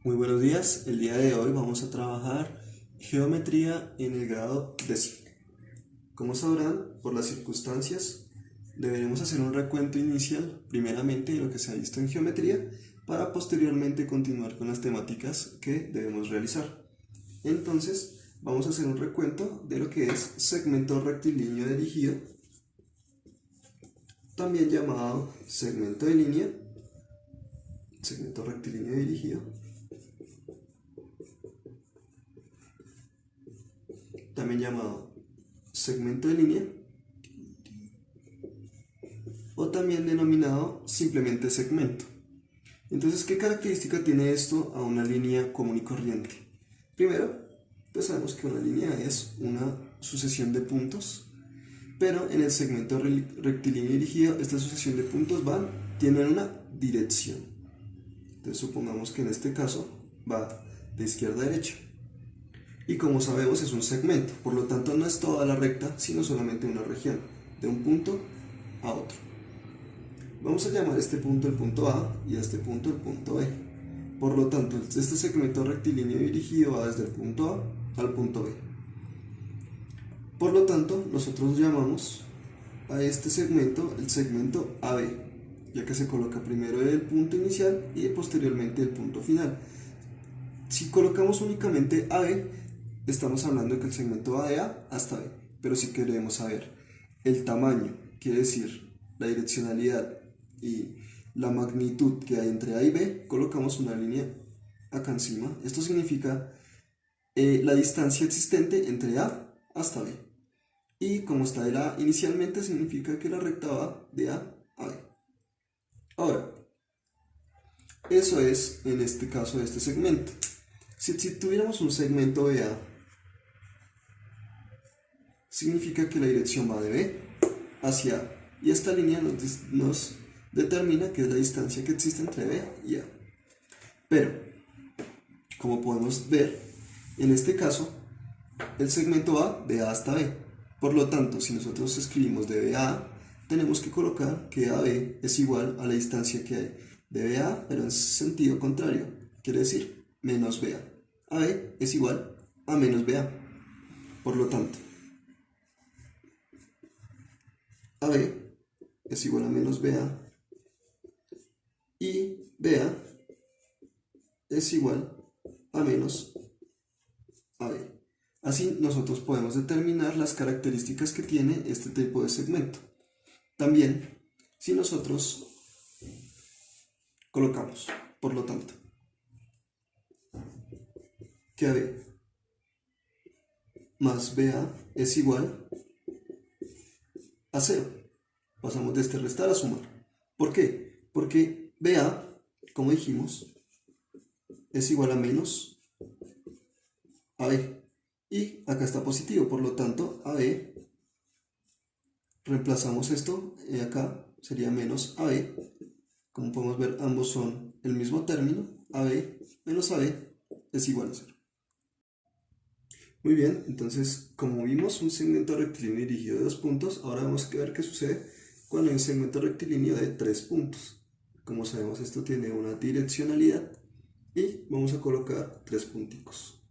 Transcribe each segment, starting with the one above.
Muy buenos días, el día de hoy vamos a trabajar geometría en el grado décimo. Como sabrán, por las circunstancias, deberemos hacer un recuento inicial, primeramente de lo que se ha visto en geometría, para posteriormente continuar con las temáticas que debemos realizar. Entonces, vamos a hacer un recuento de lo que es segmento rectilíneo dirigido, también llamado segmento de línea, segmento rectilíneo dirigido, también llamado segmento de línea, o también denominado simplemente segmento. Entonces, ¿qué característica tiene esto a una línea común y corriente? Primero, pues sabemos que una línea es una sucesión de puntos, pero en el segmento rectilíneo dirigido, esta sucesión de puntos tienen una dirección. Entonces, supongamos que en este caso va de izquierda a derecha. Y como sabemos, es un segmento, por lo tanto no es toda la recta, sino solamente una región, de un punto a otro. Vamos a llamar a este punto el punto A y a este punto el punto B. Por lo tanto, este segmento rectilíneo dirigido va desde el punto A al punto B. Por lo tanto, nosotros llamamos a este segmento el segmento AB, ya que se coloca primero el punto inicial y posteriormente el punto final. Si colocamos únicamente AB, estamos hablando de que el segmento va de A hasta B, pero si queremos saber el tamaño, quiere decir la direccionalidad y la magnitud que hay entre A y B, colocamos una línea acá encima. Esto significa la distancia existente entre A hasta B. Y como está era A inicialmente, significa que la recta va de A a B. Ahora, eso es en este caso de este segmento. Si tuviéramos un segmento BA, significa que la dirección va de B hacia A. Y esta línea nos determina que es la distancia que existe entre B y A. Pero, como podemos ver, en este caso, el segmento va de A hasta B. Por lo tanto, si nosotros escribimos de B a A, tenemos que colocar que AB es igual a la distancia que hay de BA, pero en sentido contrario. Quiere decir, menos BA. AB es igual a menos BA. Por lo tanto, AB es igual a menos BA y BA es igual a menos AB. Así nosotros podemos determinar las características que tiene este tipo de segmento. También, si nosotros colocamos, por lo tanto, que AB más BA es igual a 0. Pasamos de este restar a sumar. ¿Por qué? Porque BA, como dijimos, es igual a menos AB. Y acá está positivo, por lo tanto, AB, reemplazamos esto, y acá sería menos AB. Como podemos ver, ambos son el mismo término. AB menos AB es igual a 0. Muy bien, entonces, como vimos un segmento rectilíneo dirigido de 2 puntos, ahora vamos a ver qué sucede cuando hay un segmento rectilíneo de 3 puntos. Como sabemos, esto tiene una direccionalidad y vamos a colocar 3 punticos.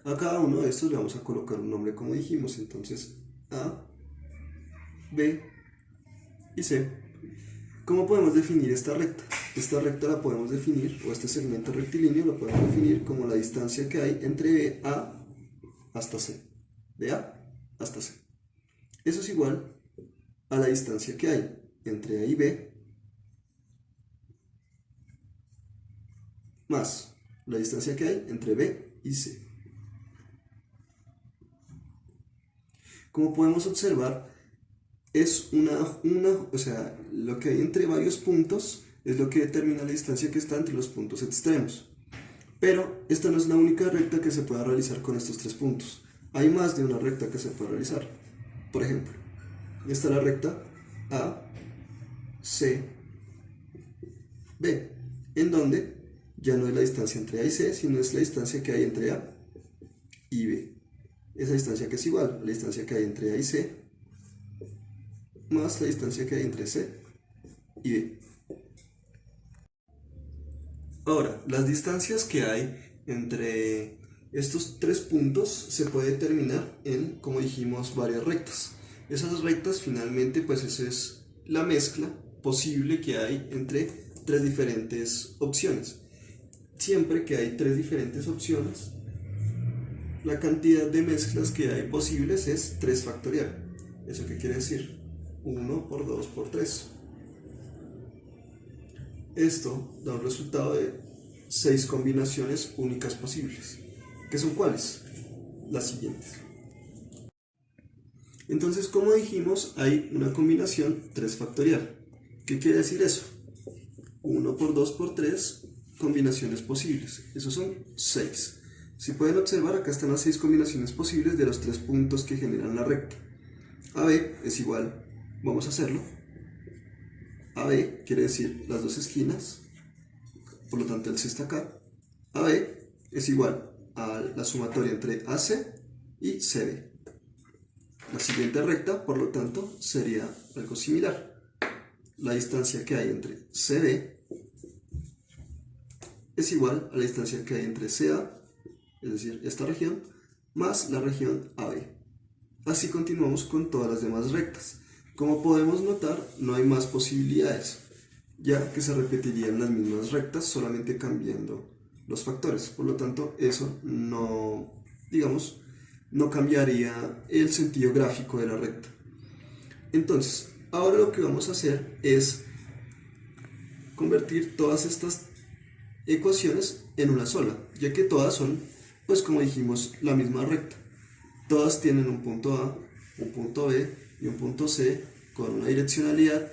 A cada uno de estos le vamos a colocar un nombre como dijimos, entonces A, B y C. ¿Cómo podemos definir esta recta? Esta recta la podemos definir, o este segmento rectilíneo lo podemos definir como la distancia que hay entre A hasta C. De A hasta C. Eso es igual a la distancia que hay entre A y B más la distancia que hay entre B y C. Como podemos observar, es o sea, lo que hay entre varios puntos es lo que determina la distancia que está entre los puntos extremos. Pero esta no es la única recta que se pueda realizar con estos 3 puntos. Hay más de una recta que se puede realizar. Por ejemplo, esta es la recta A, C, B, en donde ya no es la distancia entre A y C, sino es la distancia que hay entre A y B. Esa distancia que es igual a la distancia que hay entre A y C, más la distancia que hay entre C y B. Ahora, las distancias que hay entre estos tres puntos se puede determinar en, como dijimos, varias rectas. Esas rectas finalmente, pues esa es la mezcla posible que hay entre tres diferentes opciones. Siempre que hay tres diferentes opciones, la cantidad de mezclas que hay posibles es 3 factorial. ¿Eso qué quiere decir? 1 por 2 por 3. Esto da un resultado de 6 combinaciones únicas posibles. ¿Qué son cuáles? Las siguientes. Entonces, como dijimos, hay una combinación 3 factorial. ¿Qué quiere decir eso? 1 por 2 por 3 combinaciones posibles. Esos son 6. Si pueden observar, acá están las 6 combinaciones posibles de los 3 puntos que generan la recta. AB es igual, vamos a hacerlo. AB quiere decir las dos esquinas, por lo tanto el C está acá. AB es igual a la sumatoria entre AC y CB. La siguiente recta, por lo tanto, sería algo similar. La distancia que hay entre CB es igual a la distancia que hay entre CA, es decir, esta región, más la región AB. Así continuamos con todas las demás rectas. Como podemos notar, no hay más posibilidades, ya que se repetirían las mismas rectas, solamente cambiando los factores. Por lo tanto, eso no, digamos, no cambiaría el sentido gráfico de la recta. Entonces, ahora lo que vamos a hacer es convertir todas estas ecuaciones en una sola, ya que todas son, pues como dijimos, la misma recta. Todas tienen un punto A, un punto B y un punto C con una direccionalidad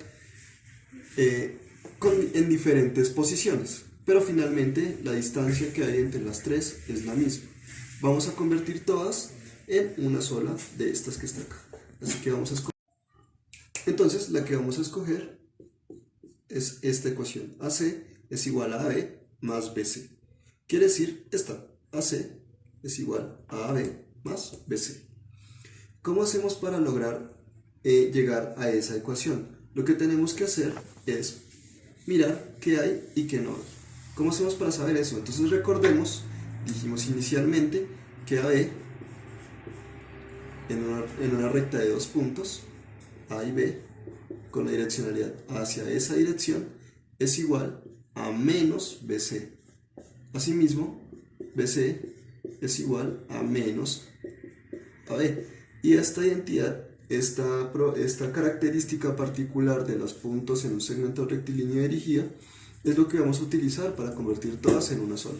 en diferentes posiciones, pero finalmente la distancia que hay entre las tres es la misma. Vamos a convertir todas en una sola de estas que está acá. Así que vamos a escoger. Entonces la que vamos a escoger es esta ecuación. AC es igual a AB más BC. Quiere decir esta. AC es igual a AB más BC. ¿Cómo hacemos para lograr llegar a esa ecuación? Lo que tenemos que hacer es mirar qué hay y qué no hay. ¿Cómo hacemos para saber eso? Entonces recordemos, dijimos inicialmente que AB en una recta de dos puntos, A y B, con la direccionalidad hacia esa dirección, es igual a menos BC. Asimismo, BC es igual a menos AB. Y esta identidad, esta característica particular de los puntos en un segmento rectilíneo de Erigía, es lo que vamos a utilizar para convertir todas en una sola.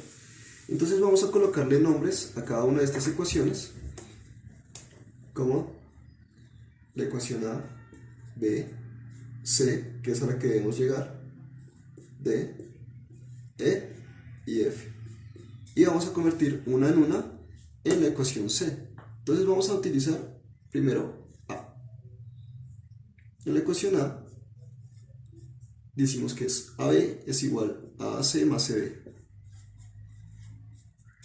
Entonces vamos a colocarle nombres a cada una de estas ecuaciones, como la ecuación A, B, C, que es a la que debemos llegar, D, E y F. Y vamos a convertir una en la ecuación C. Entonces vamos a utilizar primero A. En la ecuación A decimos que es AB es igual a AC más CB,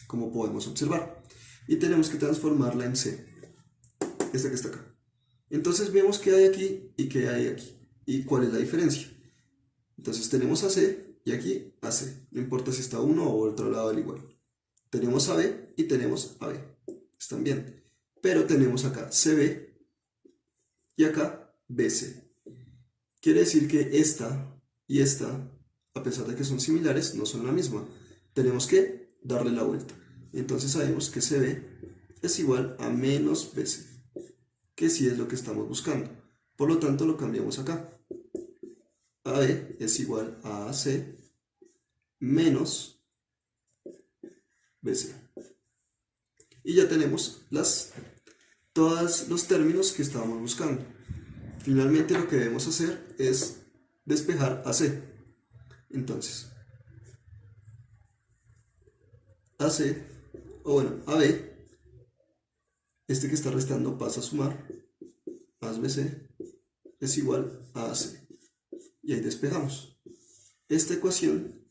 como podemos observar. Y tenemos que transformarla en C, esta que está acá. Entonces vemos qué hay aquí y qué hay aquí. ¿Y cuál es la diferencia? Entonces tenemos AC y aquí AC. No importa si está uno o otro lado al igual. Tenemos AB y tenemos AB. Están bien. Pero tenemos acá CB y acá BC. Quiere decir que esta y esta, a pesar de que son similares, no son la misma. Tenemos que darle la vuelta. Entonces sabemos que CB es igual a menos BC, que sí es lo que estamos buscando. Por lo tanto, lo cambiamos acá. AB es igual a AC menos BC. Y ya tenemos todos los términos que estábamos buscando. Finalmente lo que debemos hacer es despejar AC. Entonces, AC, o bueno, AB, este que está restando pasa a sumar, más BC es igual a AC. Y ahí despejamos. Esta ecuación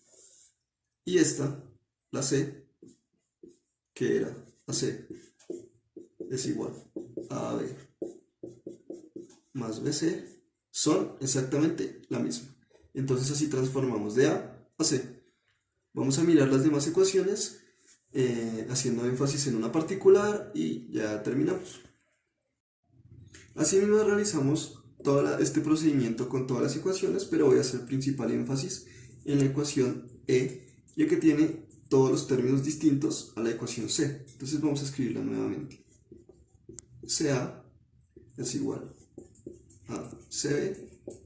y esta, la C, que era AC, es igual a AB más BC, son exactamente la misma. Entonces así transformamos de A a C. Vamos a mirar las demás ecuaciones haciendo énfasis en una particular y ya terminamos. Asimismo realizamos todo este procedimiento con todas las ecuaciones, pero voy a hacer principal énfasis en la ecuación E, ya que tiene todos los términos distintos a la ecuación C. Entonces vamos a escribirla nuevamente. CA es igual a CB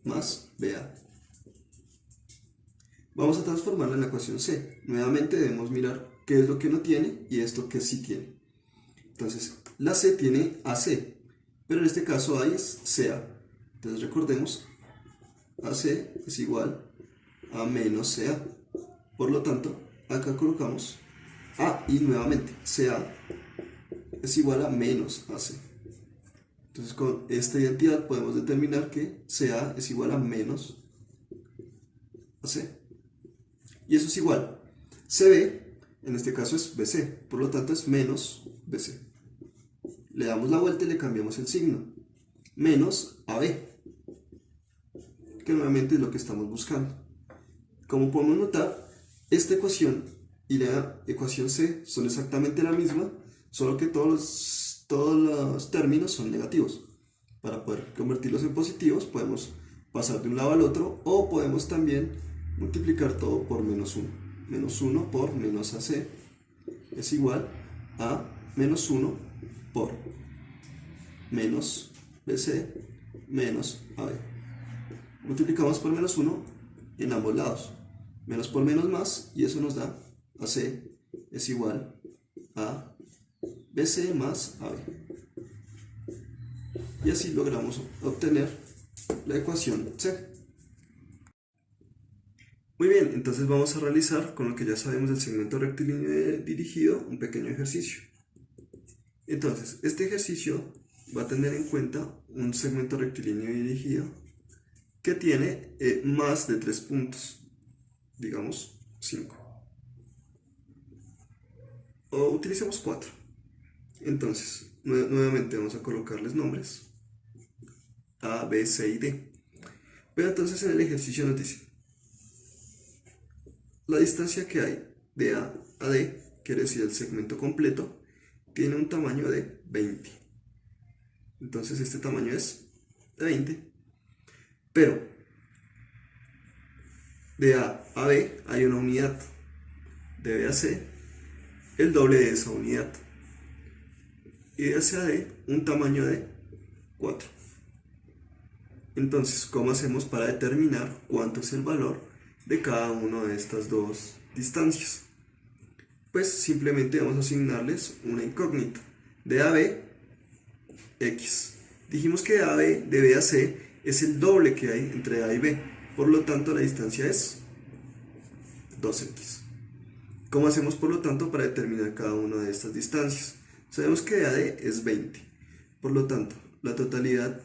más BA. Vamos a transformarla en la ecuación C. Nuevamente debemos mirar qué es lo que no tiene y esto que sí tiene. Entonces, la C tiene AC, pero en este caso A es CA. Entonces recordemos, AC es igual a menos CA. Por lo tanto, acá colocamos A y nuevamente CA es igual a menos AC. Entonces con esta identidad podemos determinar que CA es igual a menos AC. Y eso es igual. CB, en este caso es BC, por lo tanto es menos BC. Le damos la vuelta y le cambiamos el signo. Menos AB, que nuevamente es lo que estamos buscando. Como podemos notar, esta ecuación y la ecuación C son exactamente la misma, solo que todos los términos son negativos. Para poder convertirlos en positivos podemos pasar de un lado al otro o podemos también multiplicar todo por menos 1. Menos 1 por menos AC es igual a menos 1 por menos BC menos AB. Multiplicamos por menos 1 en ambos lados. Menos por menos más y eso nos da AC es igual a BC más AB. Y así logramos obtener la ecuación C. Muy bien, entonces vamos a realizar con lo que ya sabemos del segmento rectilíneo dirigido un pequeño ejercicio. Entonces, este ejercicio va a tener en cuenta un segmento rectilíneo dirigido que tiene más de 3 puntos, digamos 5. O utilicemos 4. Entonces, nuevamente vamos a colocarles nombres A, B, C y D. Pero entonces en el ejercicio nos dice la distancia que hay de A a D, quiere decir el segmento completo, tiene un tamaño de 20. Entonces este tamaño es de 20. Pero de A a B hay una unidad. De B a C, el doble de esa unidad. Y de C a D, un tamaño de 4. Entonces, ¿cómo hacemos para determinar cuánto es el valor de cada una de estas dos distancias? Pues simplemente vamos a asignarles una incógnita. De A a B, X. Dijimos que de A a B, de B a C, es el doble que hay entre A y B. Por lo tanto, la distancia es 2X. ¿Cómo hacemos, por lo tanto, para determinar cada una de estas distancias? Sabemos que de A a D es 20. Por lo tanto, la totalidad,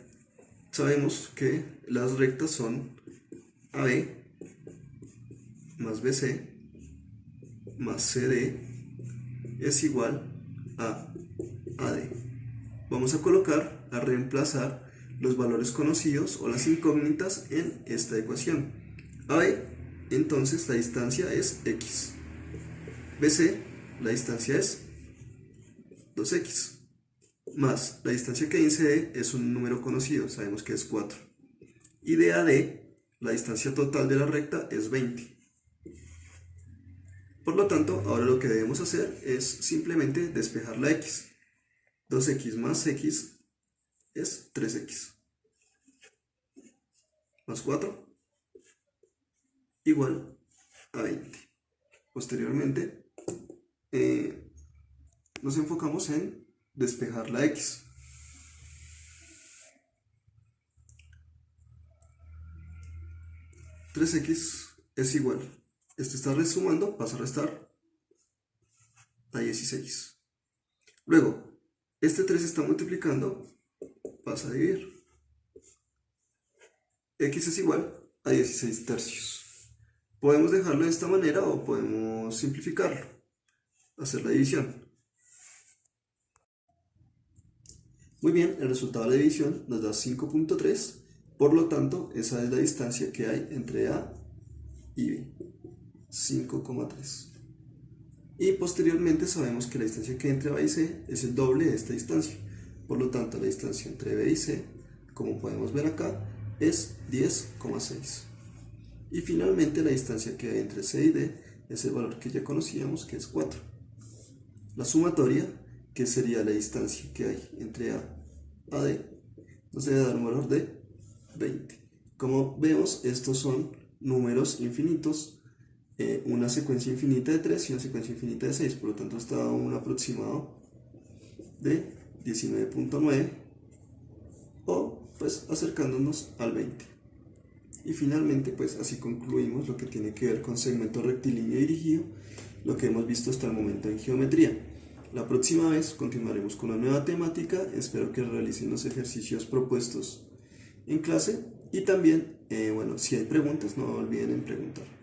sabemos que las rectas son AB más BC más CD es igual a AD. Vamos a colocar, a reemplazar los valores conocidos o las incógnitas en esta ecuación. AB, entonces la distancia es X. BC, la distancia es 2X. Más la distancia que hay en CD es un número conocido, sabemos que es 4. Y de AD, la distancia total de la recta es 20. Por lo tanto, ahora lo que debemos hacer es simplemente despejar la X. 2X más X es 3X. Más 4 igual a 20. Posteriormente, nos enfocamos en despejar la X. $3X es igual. Esto está resumando, pasa a restar a 16. Luego, este 3 está multiplicando, pasa a dividir. X es igual a 16 tercios. Podemos dejarlo de esta manera o podemos simplificarlo, hacer la división. Muy bien, el resultado de la división nos da 5.3, por lo tanto, esa es la distancia que hay entre A y B. 5,3. Y posteriormente sabemos que la distancia que hay entre A y C es el doble de esta distancia. Por lo tanto, la distancia entre B y C, como podemos ver acá, es 10,6. Y finalmente la distancia que hay entre C y D es el valor que ya conocíamos, que es 4. La sumatoria, que sería la distancia que hay entre A a D, nos debe dar un valor de 20. Como vemos, estos son números infinitos, una secuencia infinita de 3 y una secuencia infinita de 6, por lo tanto está un aproximado de 19,9 o pues acercándonos al 20. Y finalmente pues así concluimos lo que tiene que ver con segmento rectilíneo dirigido, lo que hemos visto hasta el momento en geometría. La próxima vez continuaremos con una nueva temática, espero que realicen los ejercicios propuestos en clase y también, bueno, si hay preguntas no olviden en preguntar.